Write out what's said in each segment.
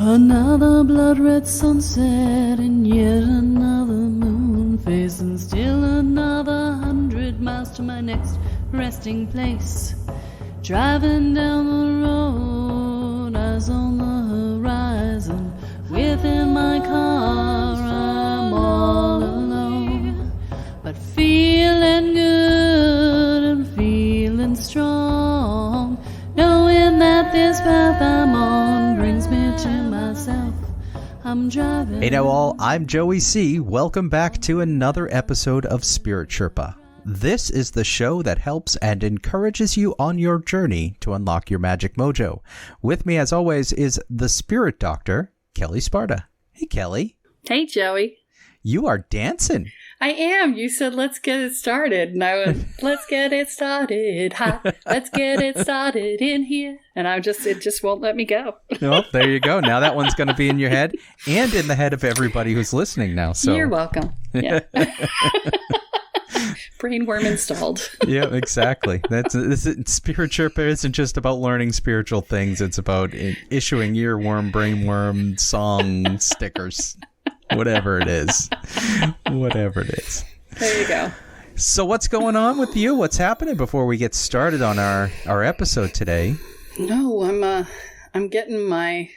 Another blood red sunset and yet another moon phase, and still another 100 miles to my next resting place. Driving down the road, eyes on the horizon. Within my car, I'm all alone, but feeling good and feeling strong, knowing that this path I'm on brings me to myself. I'm driving. Hey now all, I'm Joey C. Welcome back to another episode of Spirit Sherpa. This is the show that helps and encourages you on your journey to unlock your magic mojo. With me as always is the Spirit Doctor, Kelle Sparta. Hey Kelly. Hey Joey. You are dancing. I am. You said, let's get it started. And I went, let's get it started. Ha. Let's get it started in here. And it just won't let me go. Oh, there you go. Now that one's going to be in your head and in the head of everybody who's listening now. So you're welcome. Yeah. Brainworm installed. Yeah, exactly. Spirit Sherpa isn't just about learning spiritual things. It's about issuing earworm, brainworm, song stickers. Whatever it is. Whatever it is. There you go. So what's going on with you? What's happening before we get started on our episode today? No, I'm getting my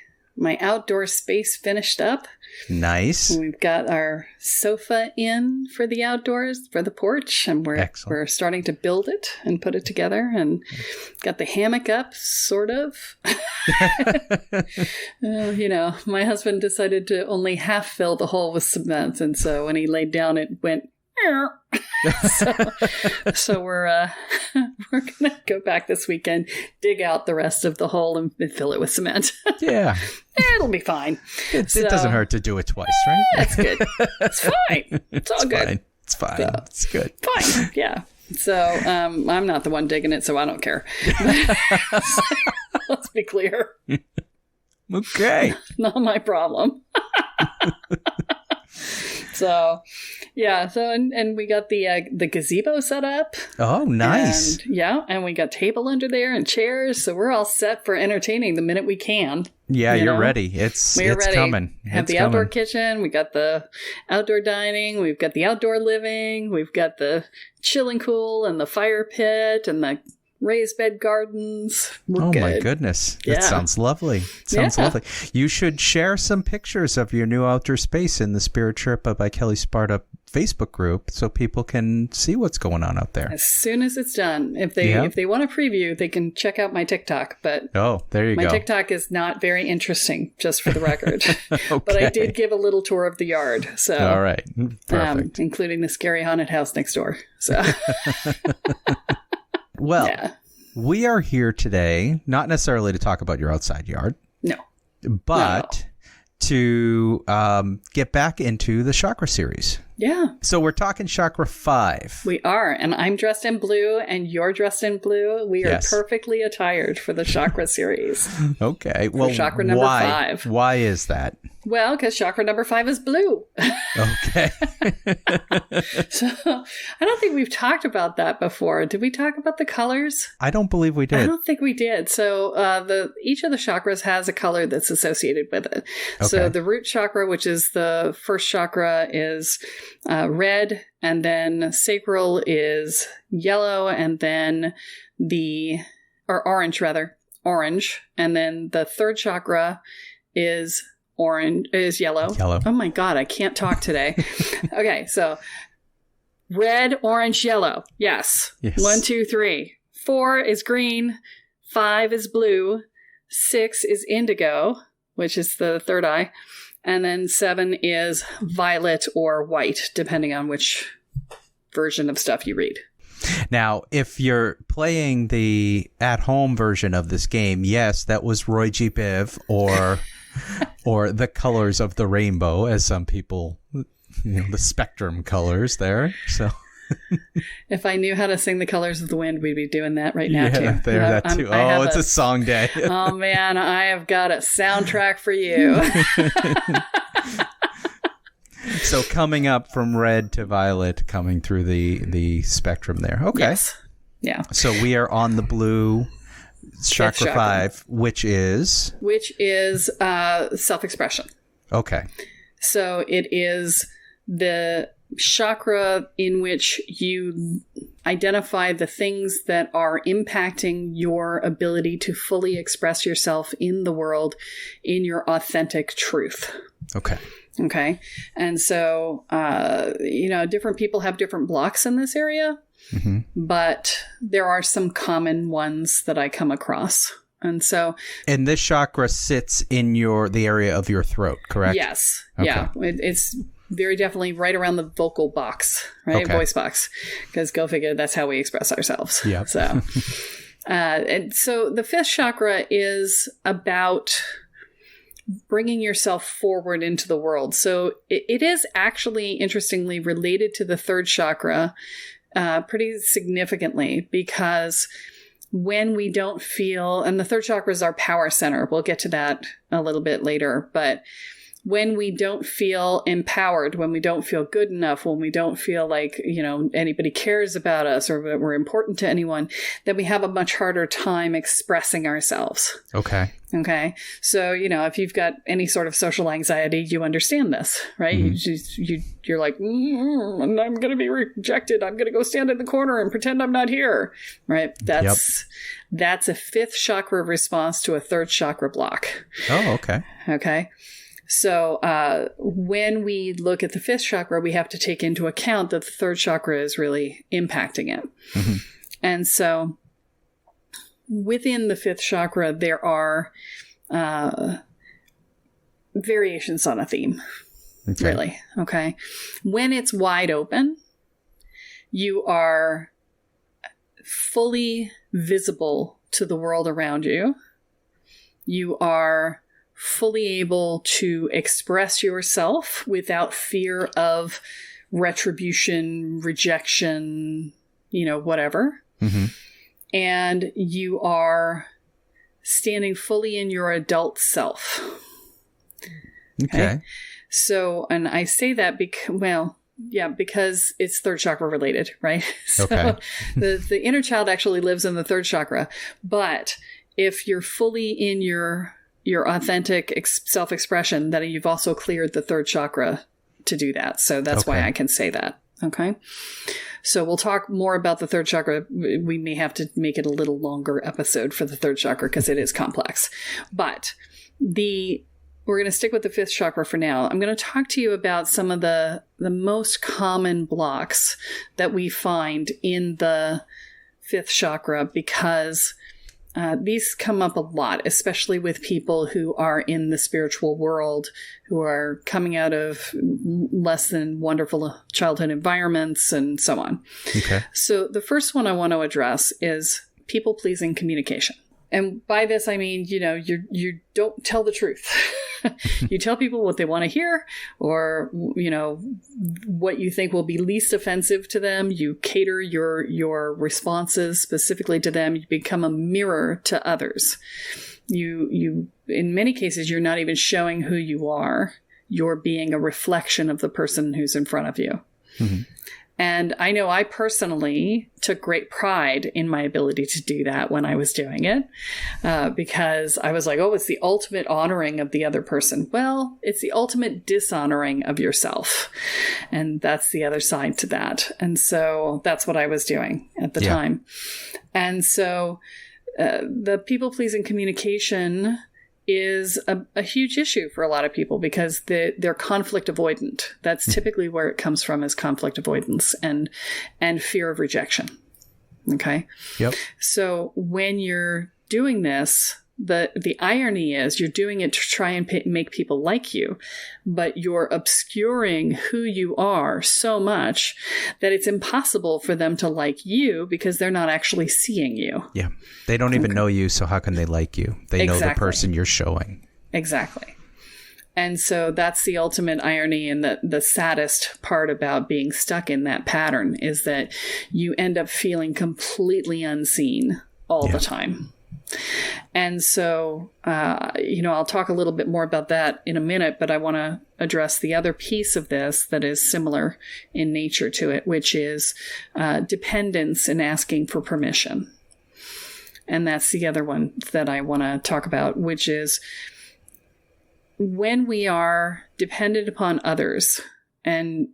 outdoor space finished up. Nice. We've got our sofa in for the outdoors, for the porch, and we're starting to build it and put it together, and got the hammock up, sort of. My husband decided to only half fill the hole with cement, and so when he laid down, it went. So we're gonna go back this weekend, dig out the rest of the hole and fill it with cement. Yeah, it'll be fine. It doesn't hurt to do it twice, right? That's good. It's fine. It's all good. Fine. It's fine. So, it's good. Fine. Yeah. So I'm not the one digging it, so I don't care. Let's be clear. Okay. Not my problem. So, yeah. So, and we got the gazebo set up. Oh, nice. And we got table under there and chairs. So we're all set for entertaining the minute we can. Yeah, you're ready. It's ready. Coming. Have the outdoor kitchen. We got the outdoor dining. We've got the outdoor living. We've got the chilling cool and the fire pit and the raised bed gardens. We're good. My goodness. That sounds lovely. Lovely. You should share some pictures of your new outdoor space in the Spirit Sherpa by Kelle Sparta Facebook group so people can see what's going on out there. As soon as it's done. If they want to preview, they can check out my TikTok. But there you go. My TikTok is not very interesting, just for the record. Okay. But I did give a little tour of the yard. So all right. Perfect. Including the scary haunted house next door. So well, we are here today, not necessarily to talk about your outside yard. No. But to get back into the chakra series. Yeah. So we're talking chakra 5. We are. And I'm dressed in blue and you're dressed in blue. We are perfectly attired for the chakra serise. Okay. Well, chakra number 5. Why is that? Well, because chakra number 5 is blue. Okay. So I don't think we've talked about that before. Did we talk about the colors? I don't believe we did. I don't think we did. So each of the chakras has a color that's associated with it. Okay. So the root chakra, which is the first chakra, is red, and then sacral is yellow, and then orange, and then the third chakra is yellow. Oh my God, I can't talk today. Okay, so red, orange, yellow. Yes. 1, 2, 3. 4 is green. 5 is blue. 6 is indigo, which is the third eye. And then 7 is violet or white, depending on which version of stuff you read. Now, if you're playing the at-home version of this game, yes, that was Roy G. Biv or the colors of the rainbow, as some people, the spectrum colors there. So, if I knew how to sing the colors of the wind, we'd be doing that right now too. Yeah, that too. It's a song day. Oh man, I have got a soundtrack for you. So coming up from red to violet, coming through the spectrum there. Okay. Yes. Yeah. So we are on the blue Chakra 5, which is self-expression. Okay. So it is the chakra in which you identify the things that are impacting your ability to fully express yourself in the world in your authentic truth. Okay. Okay. And so, different people have different blocks in this area, but there are some common ones that I come across. And so, and this chakra sits in the area of your throat, correct? Yes. Okay. Yeah. It's very definitely right around the vocal box, right? Okay. Voice box. Because go figure, that's how we express ourselves. Yeah. So, and so the fifth chakra is about bringing yourself forward into the world. So it is actually, interestingly, related to the third chakra pretty significantly, because when we don't feel, and the third chakra is our power center, we'll get to that a little bit later, but when we don't feel empowered, when we don't feel good enough, when we don't feel like, anybody cares about us or that we're important to anyone, then we have a much harder time expressing ourselves. Okay. Okay. So, if you've got any sort of social anxiety, you understand this, right? You're like, I'm going to be rejected. I'm going to go stand in the corner and pretend I'm not here. Right. That's a fifth chakra response to a third chakra block. Oh, okay. Okay. So when we look at the fifth chakra, we have to take into account that the third chakra is really impacting it. Mm-hmm. And so within the fifth chakra, there are variations on a theme, really. Okay. When it's wide open, you are fully visible to the world around you. You are fully able to express yourself without fear of retribution, rejection, whatever. Mm-hmm. And you are standing fully in your adult self. Okay. So, and I say that because it's third chakra related, right? So okay. the inner child actually lives in the third chakra. But if you're fully in your authentic self-expression, then you've also cleared the third chakra to do that. So that's why I can say that. Okay. So we'll talk more about the third chakra. We may have to make it a little longer episode for the third chakra because it is complex. But we're going to stick with the fifth chakra for now. I'm going to talk to you about some of the most common blocks that we find in the fifth chakra, because these come up a lot, especially with people who are in the spiritual world, who are coming out of less than wonderful childhood environments and so on. Okay. So the first one I want to address is people-pleasing communication. And by this, I mean, you don't tell the truth. You tell people what they want to hear, or, what you think will be least offensive to them. You cater your responses specifically to them. You become a mirror to others. You, in many cases, you're not even showing who you are. You're being a reflection of the person who's in front of you. Mm-hmm. And I know I personally took great pride in my ability to do that when I was doing it, because I was like, oh, it's the ultimate honoring of the other person. Well, it's the ultimate dishonoring of yourself. And that's the other side to that. And so that's what I was doing at the time. And so the people-pleasing communication is a huge issue for a lot of people, because they're conflict avoidant. That's typically where it comes from, is conflict avoidance and fear of rejection. Okay. Yep. So when you're doing this, the irony is you're doing it to try and make people like you, but you're obscuring who you are so much that it's impossible for them to like you, because they're not actually seeing you. Yeah. They don't even know you, so how can they like you? They know the person you're showing. Exactly. And so that's the ultimate irony, and the saddest part about being stuck in that pattern is that you end up feeling completely unseen all the time. And so, I'll talk a little bit more about that in a minute, but I want to address the other piece of this that is similar in nature to it, which is dependence and asking for permission. And that's the other one that I want to talk about, which is when we are dependent upon others. And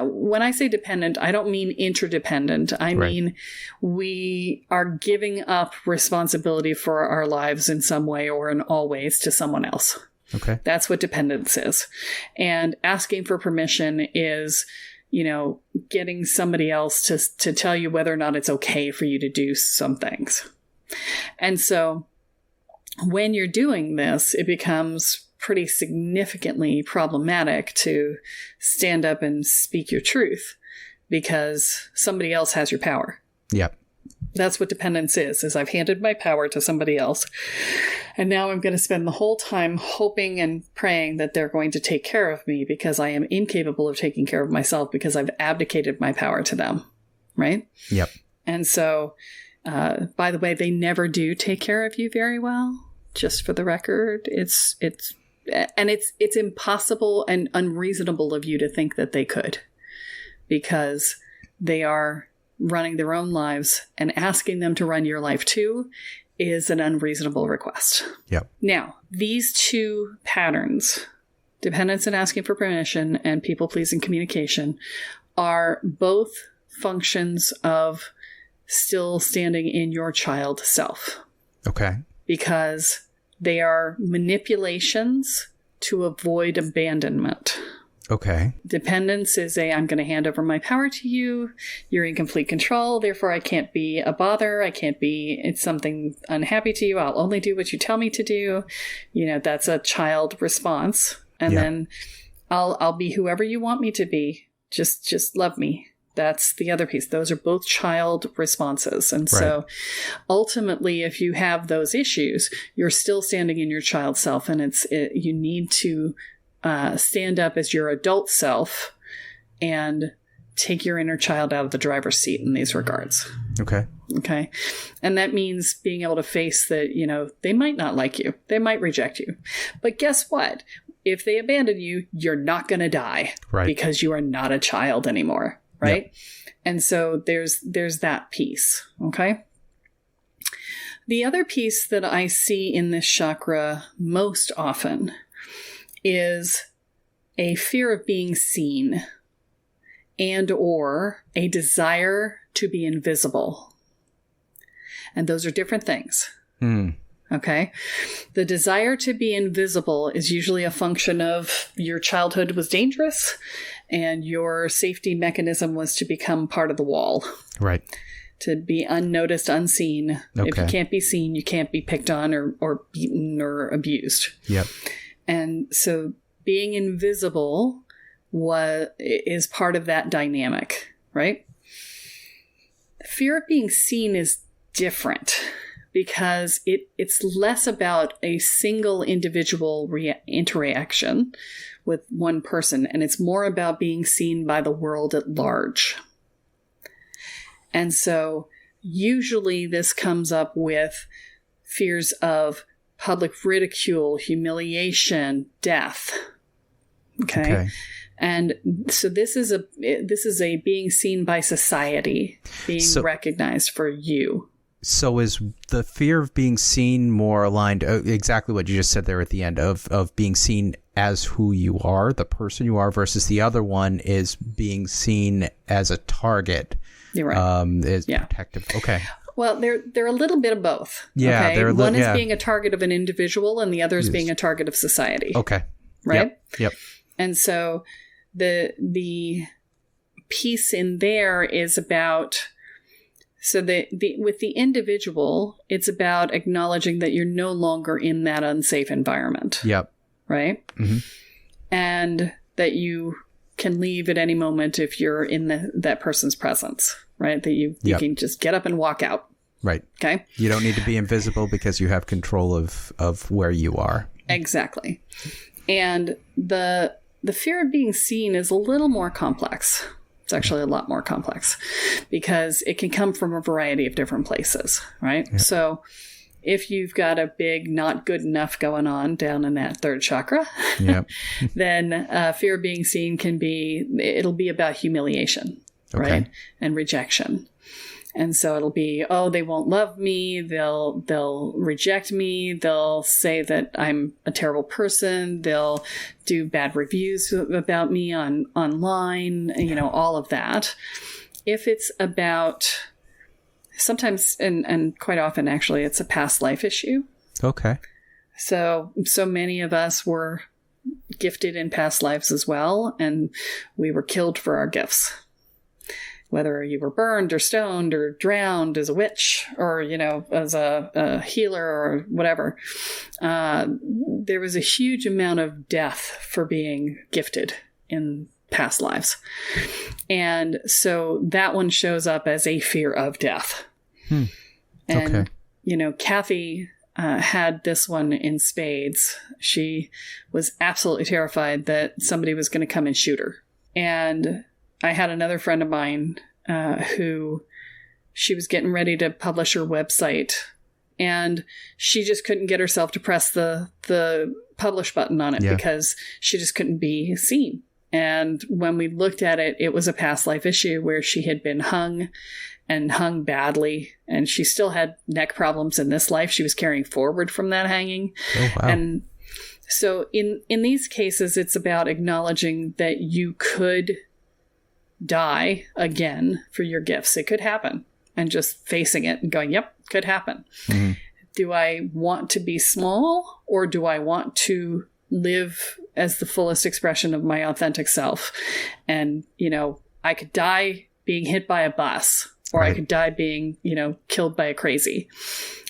when I say dependent, I don't mean interdependent. I mean, we are giving up responsibility for our lives in some way or in all ways to someone else. Okay. That's what dependence is. And asking for permission is, getting somebody else to tell you whether or not it's okay for you to do some things. And so when you're doing this, it becomes pretty significantly problematic to stand up and speak your truth because somebody else has your power. Yep. That's what dependence is I've handed my power to somebody else. And now I'm going to spend the whole time hoping and praying that they're going to take care of me because I am incapable of taking care of myself because I've abdicated my power to them. Right? Yep. And so, by the way, they never do take care of you very well. Just for the record, it's impossible and unreasonable of you to think that they could, because they are running their own lives, and asking them to run your life too is an unreasonable request. Yep. Now, these two patterns, dependence and asking for permission and people-pleasing communication, are both functions of still standing in your child self. Okay. Because they are manipulations to avoid abandonment. Okay. Dependence is I'm going to hand over my power to you. You're in complete control. Therefore, I can't be a bother. It's something unhappy to you. I'll only do what you tell me to do. That's a child response. And then I'll be whoever you want me to be. Just love me. That's the other piece. Those are both child responses. And so ultimately, if you have those issues, you're still standing in your child self, and you need to stand up as your adult self and take your inner child out of the driver's seat in these regards. Okay. Okay. And that means being able to face that, they might not like you. They might reject you. But guess what? If they abandon you, you're not going to die. Right. Because you are not a child anymore. Right. Yep. And so there's that piece. Okay. The other piece that I see in this chakra most often is a fear of being seen and or a desire to be invisible. And those are different things. Okay. The desire to be invisible is usually a function of your childhood was dangerous and your safety mechanism was to become part of the wall. Right. To be unnoticed, unseen. Okay. If you can't be seen, you can't be picked on or beaten or abused. Yep. And so being invisible is part of that dynamic, right? Fear of being seen is different because it's less about a single individual interaction with one person, and it's more about being seen by the world at large. And so usually this comes up with fears of public ridicule, humiliation, death. Okay. And so this is a being seen by society, being recognized for you. So is the fear of being seen more aligned, exactly what you just said there at the end, of being seen as who you are, the person you are, versus the other one is being seen as a target. You're right. Is protective. Okay. Well, they're a little bit of both. Yeah. Okay? One is being a target of an individual and the other is being a target of society. Okay. Right? Yep. And so the piece in there is about, so with the individual, it's about acknowledging that you're no longer in that unsafe environment. Yep. Right? Mm-hmm. And that you can leave at any moment if you're in that person's presence, right? That you can just get up and walk out. Right. Okay. You don't need to be invisible because you have control of where you are. Exactly. And the fear of being seen is a little more complex. It's actually a lot more complex because it can come from a variety of different places, right? Yep. So if you've got a big not good enough going on down in that third chakra, then fear of being seen it'll be about humiliation, right? And rejection. And so it'll be, oh, they won't love me. They'll reject me. They'll say that I'm a terrible person. They'll do bad reviews about me online, all of that. If it's about sometimes, and quite often actually, it's a past life issue. Okay. So many of us were gifted in past lives as well, and we were killed for our gifts. Whether you were burned or stoned or drowned as a witch or, as a healer or whatever, there was a huge amount of death for being gifted in past lives. And so that one shows up as a fear of death. And, Kathy had this one in spades. She was absolutely terrified that somebody was going to come and shoot her. And I had another friend of mine who she was getting ready to publish her website, and she just couldn't get herself to press the publish button on it because she just couldn't be seen. And when we looked at it, it was a past life issue where she had been hung and hung badly, and she still had neck problems in this life. She was carrying forward from that hanging. Oh, wow. And so in these cases, it's about acknowledging that you could die again for your gifts. It could happen, and just facing it and going, yep, could happen. Mm-hmm. Do I want to be small, or do I want to live as the fullest expression of my authentic self? And, I could die being hit by a bus, or I could die being, killed by a crazy,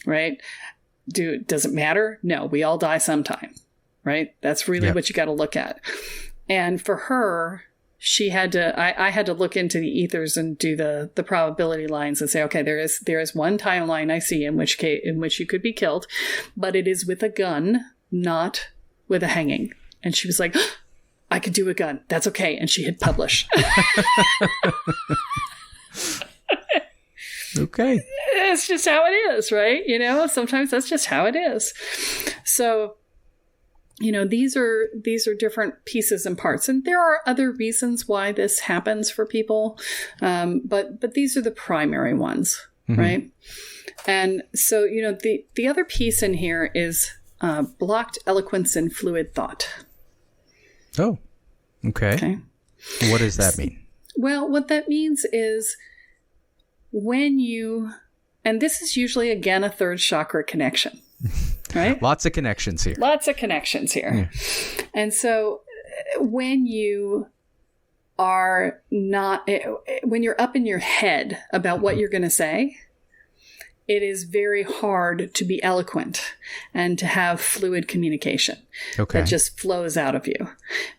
right? Does it matter? No, we all die sometime, right? That's really what you got to look at. And for her, she had to, I had to look into the ethers and do the probability lines and say, okay, there is one timeline I see in which you could be killed, but it is with a gun, not with a hanging. And she was like, oh, I could do a gun. That's okay. And she hit publish. Okay. It's just how it is, right? Sometimes that's just how it is. So, these are different pieces and parts, and there are other reasons why this happens for people. But these are the primary ones, right? And so, the other piece in here is blocked eloquence and fluid thought. Oh, okay. What does that mean? Well, what that means is when you, and this is usually, again, a third chakra connection, right? Lots of connections here. Yeah. And so when you are not, when you're up in your head about what you're going to say, it is very hard to be eloquent and to have fluid communication that just flows out of you,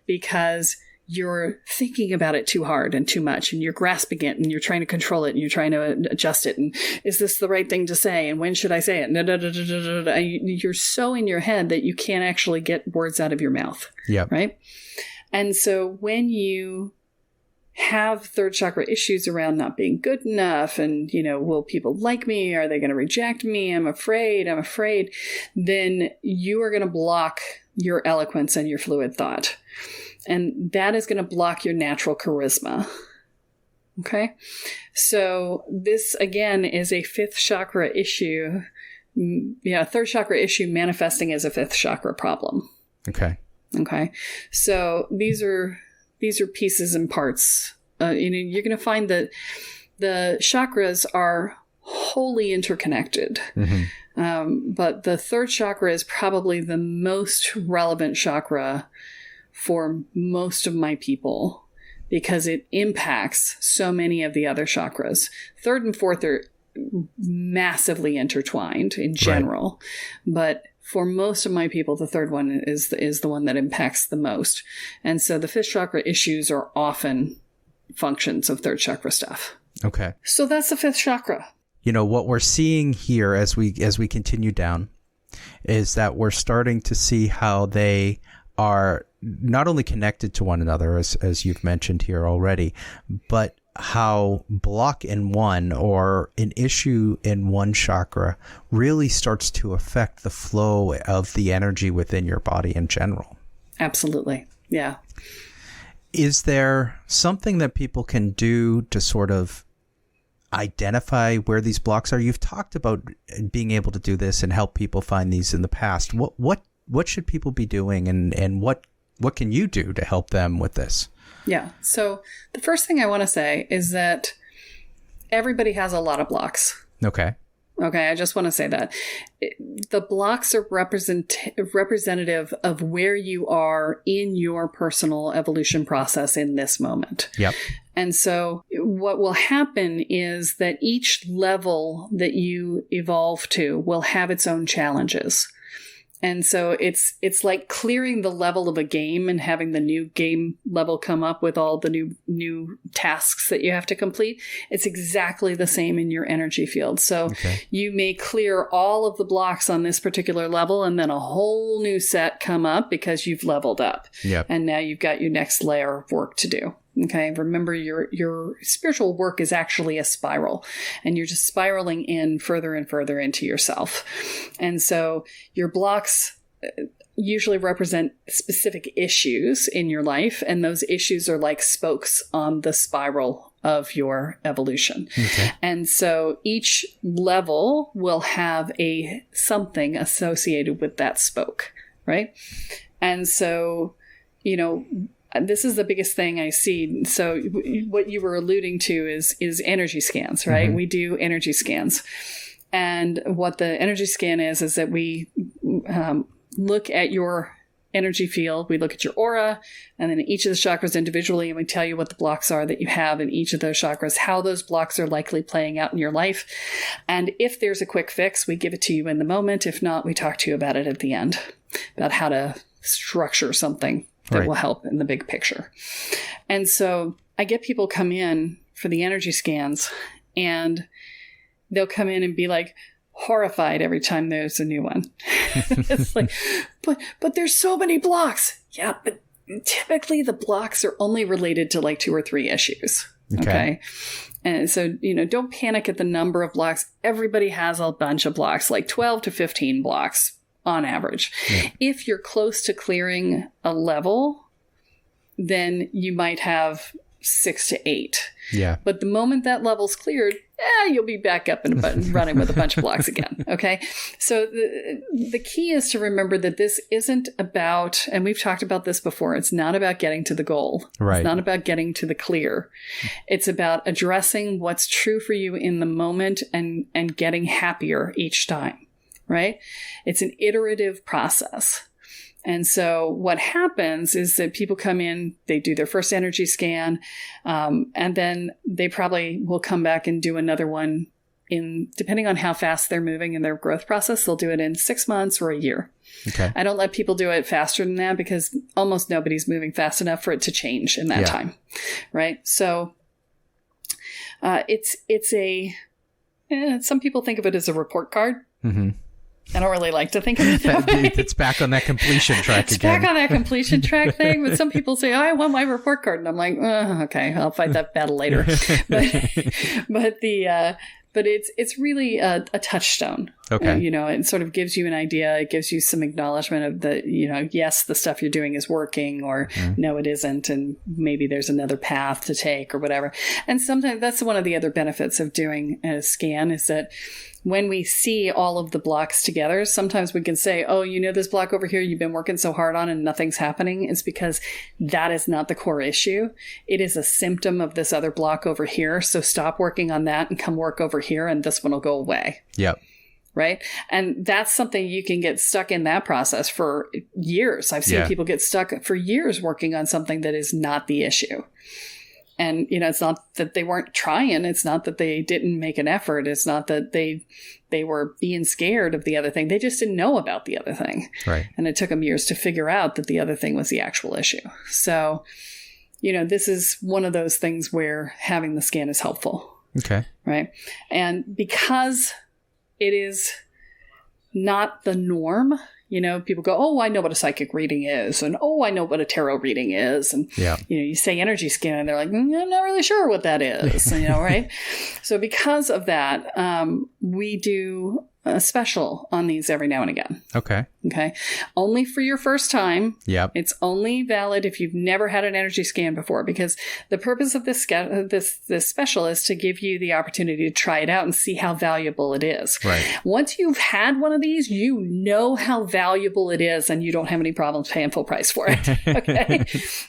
because you're thinking about it too hard and too much, and you're grasping it, and you're trying to control it, and you're trying to adjust it. And is this the right thing to say? And when should I say it? You're so in your head that you can't actually get words out of your mouth. Yeah. Right. And so when you have third chakra issues around not being good enough, and, will people like me? Are they going to reject me? I'm afraid. Then you are going to block your eloquence and your fluid thought. And that is going to block your natural charisma. Okay. So this, again, is a fifth chakra issue. Third chakra issue manifesting as a fifth chakra problem. Okay. So these are pieces and parts. You're going to find that the chakras are wholly interconnected. But the third chakra is probably the most relevant chakra for most of my people, because it impacts so many of the other chakras. Third and fourth are massively intertwined in general, but for most of my people, the third one is the one that impacts the most. And so the fifth chakra issues are often functions of third chakra stuff. Okay. So that's the fifth chakra. What we're seeing here as we continue down is that we're starting to see how they are not only connected to one another, as you've mentioned here already, but how block in one, or an issue in one chakra, really starts to affect the flow of the energy within your body in general. Absolutely. Yeah. Is there something that people can do to sort of identify where these blocks are? You've talked about being able to do this and help people find these in the past. What should people be doing, and what can you do to help them with this? Yeah. So the first thing I want to say is that everybody has a lot of blocks. Okay. I just want to say that. The blocks are representative of where you are in your personal evolution process in this moment. Yep. And so what will happen is that each level that you evolve to will have its own challenges. And so it's like clearing the level of a game and having the new game level come up with all the new tasks that you have to complete. It's exactly the same in your energy field. So you may clear all of the blocks on this particular level, and then a whole new set come up because you've leveled up. Yep. And now you've got your next layer of work to do. Okay. Remember, your spiritual work is actually a spiral, and you're just spiraling in further and further into yourself. And so your blocks usually represent specific issues in your life, and those issues are like spokes on the spiral of your evolution. Okay. And so each level will have something associated with that spoke, right? And so, this is the biggest thing I see. So what you were alluding to is energy scans, right? Mm-hmm. We do energy scans. And what the energy scan is that we look at your energy field. We look at your aura, and then each of the chakras individually, and we tell you what the blocks are that you have in each of those chakras, how those blocks are likely playing out in your life. And if there's a quick fix, we give it to you in the moment. If not, we talk to you about it at the end, about how to structure something that will help in the big picture. And so I get people come in for the energy scans, and they'll come in and be like horrified every time there's a new one. It's like, but there's so many blocks. Yeah, but typically the blocks are only related to like 2 or 3 issues. Okay. And so, don't panic at the number of blocks. Everybody has a bunch of blocks, like 12 to 15 blocks. On average. Yeah. If you're close to clearing a level, then you might have 6 to 8. Yeah. But the moment that level's cleared, you'll be back up and running with a bunch of blocks again. Okay. So the key is to remember that this isn't about, and we've talked about this before, it's not about getting to the goal. Right. It's not about getting to the clear. It's about addressing what's true for you in the moment and getting happier each time. Right? It's an iterative process. And so what happens is that people come in, they do their first energy scan, and then they probably will come back and do another one depending on how fast they're moving in their growth process, they'll do it in 6 months or a year. Okay. I don't let people do it faster than that because almost nobody's moving fast enough for it to change in that time. Right? So some people think of it as a report card. Mm-hmm. I don't really like to think of it that way. It's back on that completion track again. It's back on that completion track thing. But some people say, I want my report card. And I'm like, okay, I'll fight that battle later. But it's really a touchstone. Okay. It sort of gives you an idea. It gives you some acknowledgement of yes, the stuff you're doing is working, or no, it isn't. And maybe there's another path to take or whatever. And sometimes that's one of the other benefits of doing a scan is that when we see all of the blocks together, sometimes we can say, this block over here you've been working so hard on and nothing's happening. It's because that is not the core issue. It is a symptom of this other block over here. So stop working on that and come work over here, and this one will go away. Yep. Right? And that's something you can get stuck in that process for years. I've seen people get stuck for years working on something that is not the issue. And, it's not that they weren't trying. It's not that they didn't make an effort. It's not that they were being scared of the other thing. They just didn't know about the other thing. Right. And it took them years to figure out that the other thing was the actual issue. So, this is one of those things where having the scan is helpful. Okay. Right. And because it is not the norm, people go, I know what a psychic reading is. And, I know what a tarot reading is. And, you say energy scan and they're like, I'm not really sure what that is, right? So because of that, we do a special on these every now and again. Okay. Okay. Only for your first time. Yep. It's only valid if you've never had an energy scan before, because the purpose of this special is to give you the opportunity to try it out and see how valuable it is. Right. Once you've had one of these, you know how valuable it is, and you don't have any problems paying full price for it. Okay.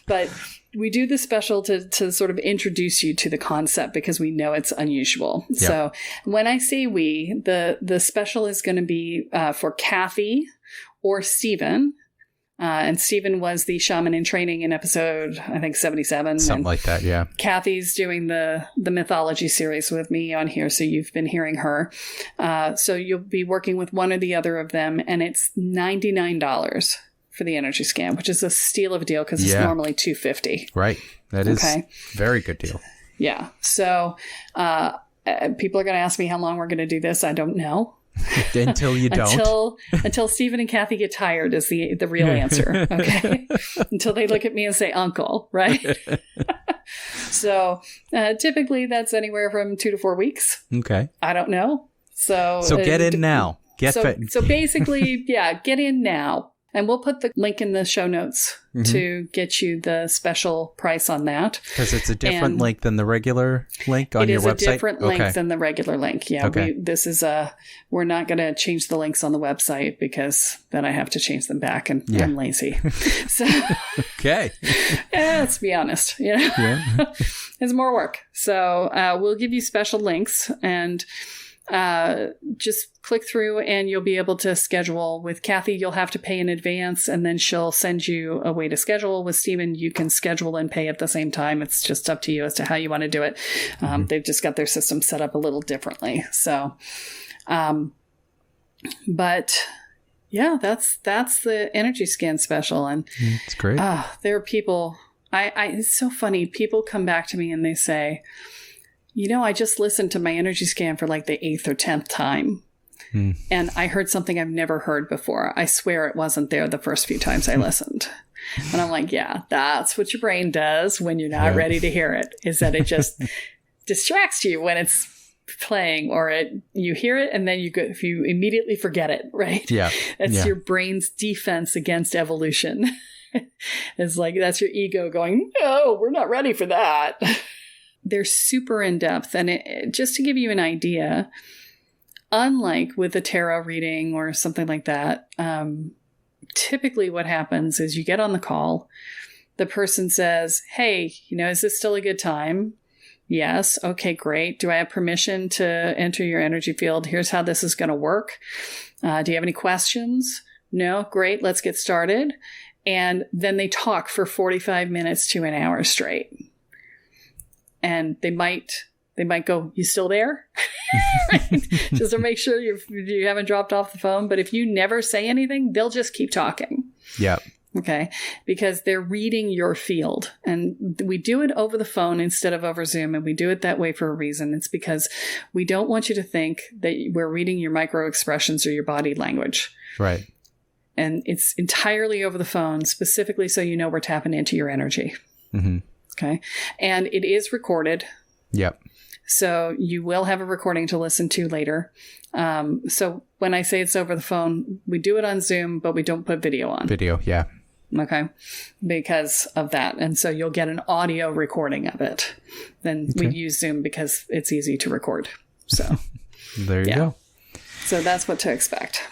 But we do this special to sort of introduce you to the concept because we know it's unusual. Yep. So when I say we, the special is going to be for Kathy or Stephen. And Stephen was the shaman in training in episode, I think, 77. Something like that, yeah. Kathy's doing the mythology series with me on here, so you've been hearing her. So you'll be working with one or the other of them, and it's $99 for the energy scan, which is a steal of a deal because it's normally $250. Right. That is a very good deal. Yeah. So people are going to ask me how long we're going to do this. I don't know. Until you don't. Until Stephen and Kathy get tired is the real answer. Okay. Until they look at me and say, uncle, right? So typically that's anywhere from 2 to 4 weeks. Okay. I don't know. So get in now. So basically, get in now. And we'll put the link in the show notes to get you the special price on that. Because it's a different link than the regular link on your website? It is a different link than the regular link. Yeah, we're not going to change the links on the website because then I have to change them back, and I'm lazy. So, okay. Let's be honest. It's more work. So we'll give you special links, and just click through and you'll be able to schedule. With Kathy, you'll have to pay in advance, and then she'll send you a way to schedule. With Stephen, you can schedule and pay at the same time. It's just up to you as to how you want to do it. They've just got their system set up a little differently. So, but yeah, that's the energy scan special. And it's great. There are people, it's so funny. People come back to me and they say, I just listened to my energy scan for like the 8th or 10th time. And I heard something I've never heard before. I swear it wasn't there the first few times I listened. And I'm like, yeah, that's what your brain does when you're not ready to hear it, is that it just distracts you when it's playing, or you hear it and then you immediately forget it, right? Yeah. That's your brain's defense against evolution. It's like, that's your ego going, no, we're not ready for that. They're super in-depth. And just to give you an idea, unlike with a tarot reading or something like that, typically what happens is you get on the call, the person says, hey, is this still a good time? Yes. Okay, great. Do I have permission to enter your energy field? Here's how this is going to work. Do you have any questions? No? Great. Let's get started. And then they talk for 45 minutes to an hour straight. And they might go, you still there? Right? Just to make sure you haven't dropped off the phone. But if you never say anything, they'll just keep talking. Yeah. Okay. Because they're reading your field. And we do it over the phone instead of over Zoom. And we do it that way for a reason. It's because we don't want you to think that we're reading your micro expressions or your body language. Right. And it's entirely over the phone, specifically so we're tapping into your energy. Mm-hmm. Okay. And it is recorded. Yep. So you will have a recording to listen to later. So when I say it's over the phone, we do it on Zoom, but we don't put video on. Video, yeah. Okay. Because of that. And so you'll get an audio recording of it. Then we use Zoom because it's easy to record. So there you go. So that's what to expect.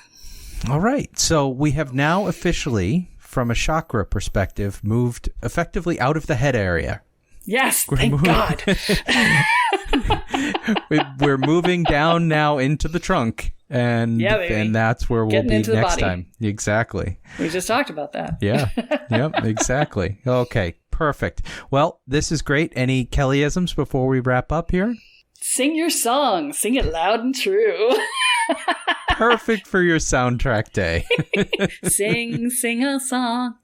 All right. So we have now officially, from a chakra perspective, moved effectively out of the head area. Yes, thank God. We're moving down now into the trunk, and that's where we'll be next time. Exactly. We just talked about that. Yeah. Yep. Exactly. Okay. Perfect. Well, this is great. Any Kelleisms before we wrap up here? Sing your song. Sing it loud and true. Perfect for your soundtrack day. Sing a song.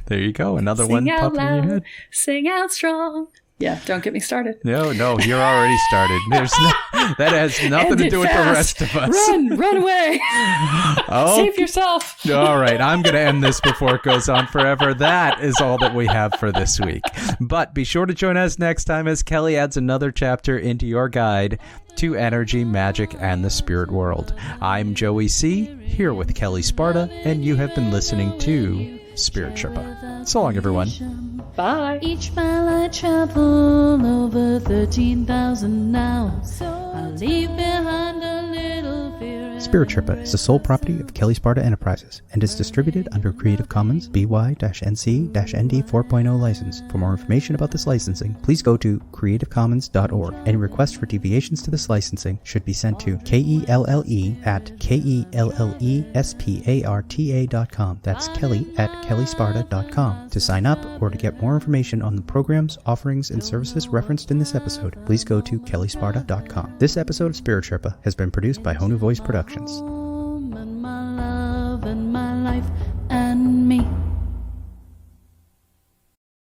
There you go. Another one popping in your head. Sing out strong. Yeah, don't get me started. No, you're already started. That has nothing to do with the rest of us. Run away. Oh. Save yourself. All right, I'm going to end this before it goes on forever. That is all that we have for this week. But be sure to join us next time as Kelle adds another chapter into your guide to energy, magic, and the spirit world. I'm Joey C., here with Kelle Sparta, and you have been listening to Spirit Sherpa. So long, everyone. Bye. Each mile I travel over 13,000 now. I leave behind a little fear. Spirit Sherpa is the sole property of Kelle Sparta Enterprises and is distributed under Creative Commons BY-NC-ND 4.0 license. For more information about this licensing, please go to creativecommons.org. Any requests for deviations to this licensing should be sent to KELLE@KELLESPARTA.com. That's Kelly@KelleSparta.com. To sign up or to get more information on the programs, offerings, and services referenced in this episode, please go to KelleSparta.com. This episode of Spirit Sherpa has been produced by Honu Voice Productions. And my love and my life and me.